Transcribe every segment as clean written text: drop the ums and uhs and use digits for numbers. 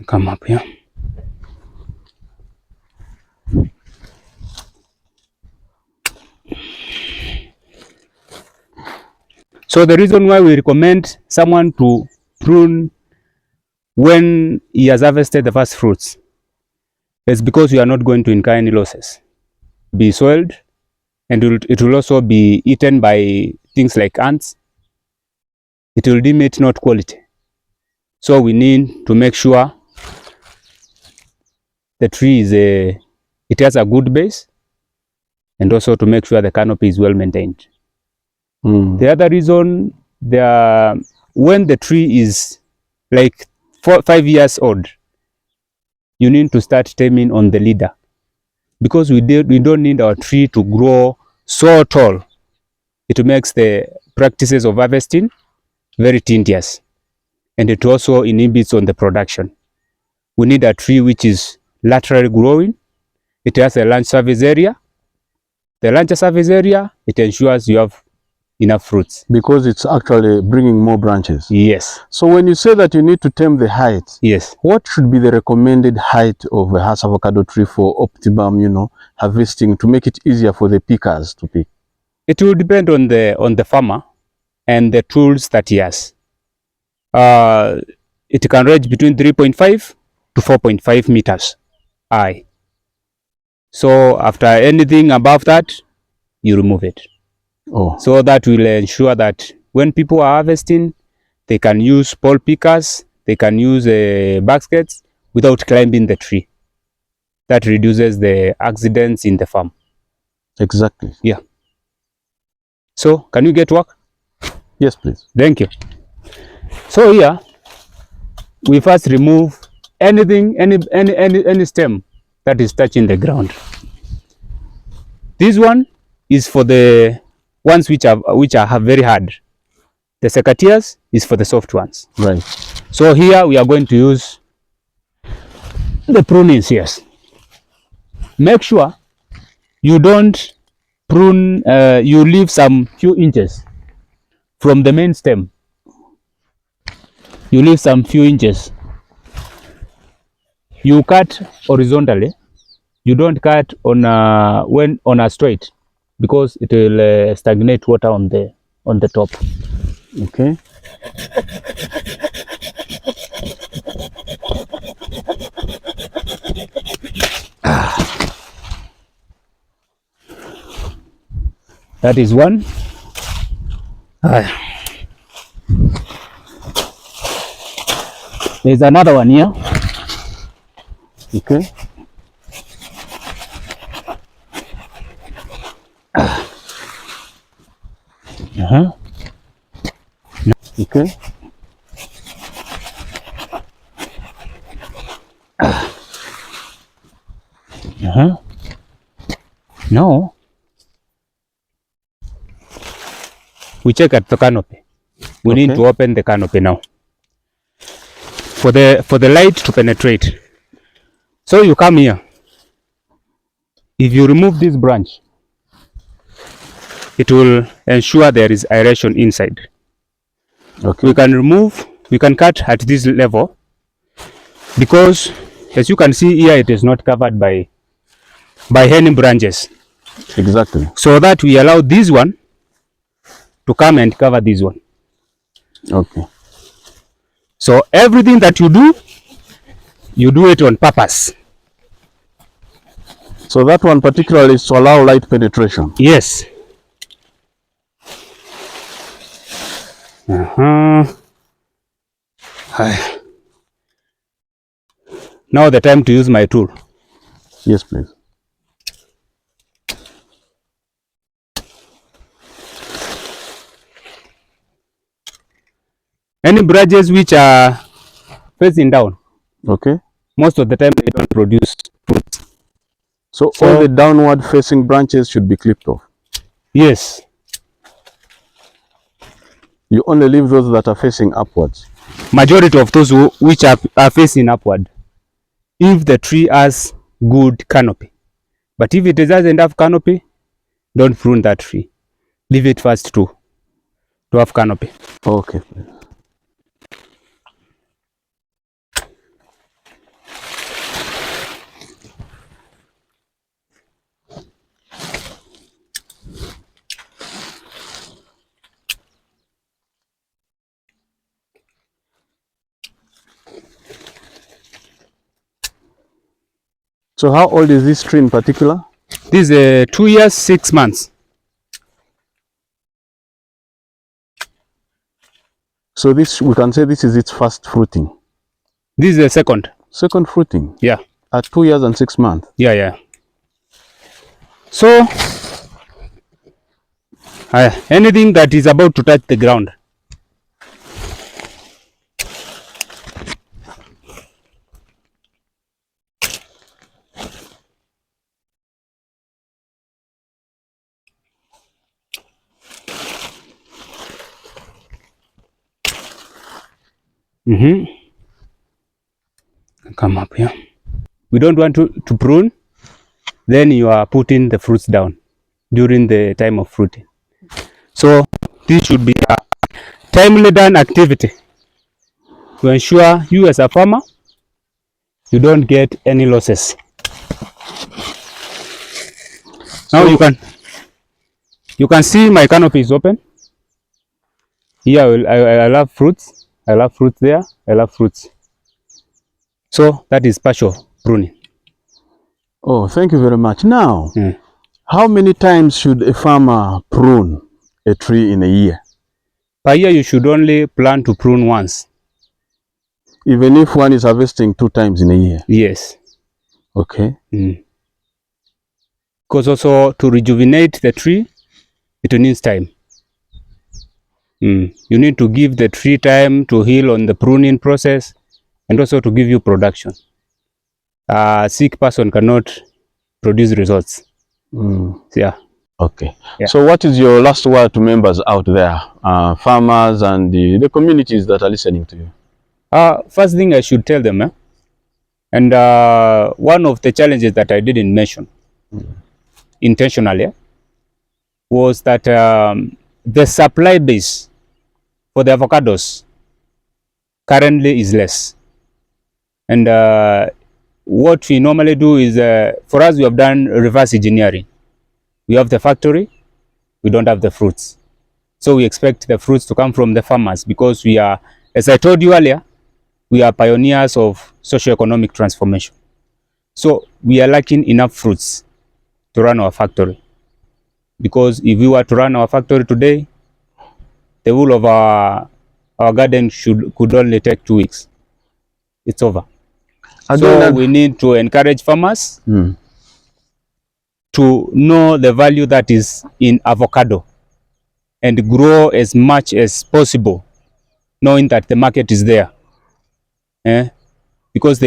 Come up here. So the reason why we recommend someone to prune when he has harvested the first fruits is because you are not going to incur any losses. Be soiled, and it will also be eaten by things like ants. It will deem it not quality. So we need to make sure the tree is it has a good base, and also to make sure the canopy is well maintained. The other reason, when the tree is like 5 years old, you need to start taming on the leader, because we don't need our tree to grow so tall. It makes the practices of harvesting very tedious, and it also inhibits on the production. We need a tree which is laterally growing. It has a large surface area. The larger surface area, it ensures you have enough fruits. Because it's actually bringing more branches. Yes. So when you say that you need to tame the height, yes, what should be the recommended height of a Hass avocado tree for optimum, harvesting, to make it easier for the pickers to pick? It will depend on the farmer and the tools that he has. It can range between 3.5 to 4.5 meters high. So after anything above that, you remove it. So that will ensure that when people are harvesting, they can use pole pickers, they can use baskets without climbing the tree. That reduces the accidents in the farm. Exactly. Yeah. So can you get work? Yes, please. Thank you. So here we first remove anything, any stem that is touching the ground. This one is for the ones which are very hard. The secateurs is for the soft ones. Right. So here we are going to use the pruning shears. Make sure you don't prune, you leave some few inches from the main stem. You leave some few inches. You cut horizontally. You don't cut on a straight, because it will stagnate water on the top. Okay. That is one. There's another one here. Okay. Okay. Now we check at the canopy. We need to open the canopy now for the light to penetrate. So you come here. If you remove this branch, it will ensure there is aeration inside. Okay. We can cut at this level, because as you can see here, it is not covered by any branches. Exactly. So that we allow this one to come and cover this one. Okay. So everything that you do it on purpose. So that one particularly is to allow light penetration. Yes. Now the time to use my tool. Yes, please. Any branches which are facing down, okay, most of the time they don't produce fruits. So all the downward facing branches should be clipped off. Yes. You only leave those that are facing upwards. Majority of those which are facing upward, if the tree has good canopy. But if it doesn't have canopy, don't prune that tree. Leave it first to have canopy. Okay. So how old is this tree in particular? This is 2 years, 6 months. So this, we can say this is its first fruiting. This is the second. Second fruiting? Yeah. At 2 years and 6 months? Yeah, yeah. So, anything that is about to touch the ground. Come up here. We don't want to prune, then you are putting the fruits down during the time of fruiting. So this should be a timely done activity to ensure you as a farmer, you don't get any losses. Now you can see my canopy is open. Here I love fruits. I love fruits there. I love fruits. So that is partial pruning. Oh, thank you very much. Now, how many times should a farmer prune a tree in a year? Per year you should only plan to prune once. Even if one is harvesting 2 times in a year? Yes. Okay. Because also to rejuvenate the tree, it needs time. You need to give the tree time to heal on the pruning process and also to give you production. A sick person cannot produce results. Yeah. Okay. Yeah. So what is your last word to members out there, farmers and the communities that are listening to you? First thing I should tell them, and one of the challenges that I didn't mention intentionally was that the supply base for the avocados currently is less. And what we normally do is, for us, we have done reverse engineering. We have the factory, we don't have the fruits. So we expect the fruits to come from the farmers because we are, as I told you earlier, we are pioneers of socio-economic transformation. So we are lacking enough fruits to run our factory. Because if we were to run our factory today, the whole of our garden could only take 2 weeks. It's over. So we need to encourage farmers to know the value that is in avocado and grow as much as possible, knowing that the market is there. Because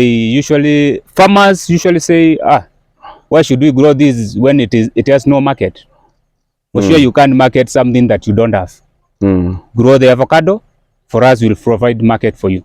farmers usually say, why should we grow this when it has no market? For sure you can't market something that you don't have. Grow the avocado, for us will provide market for you.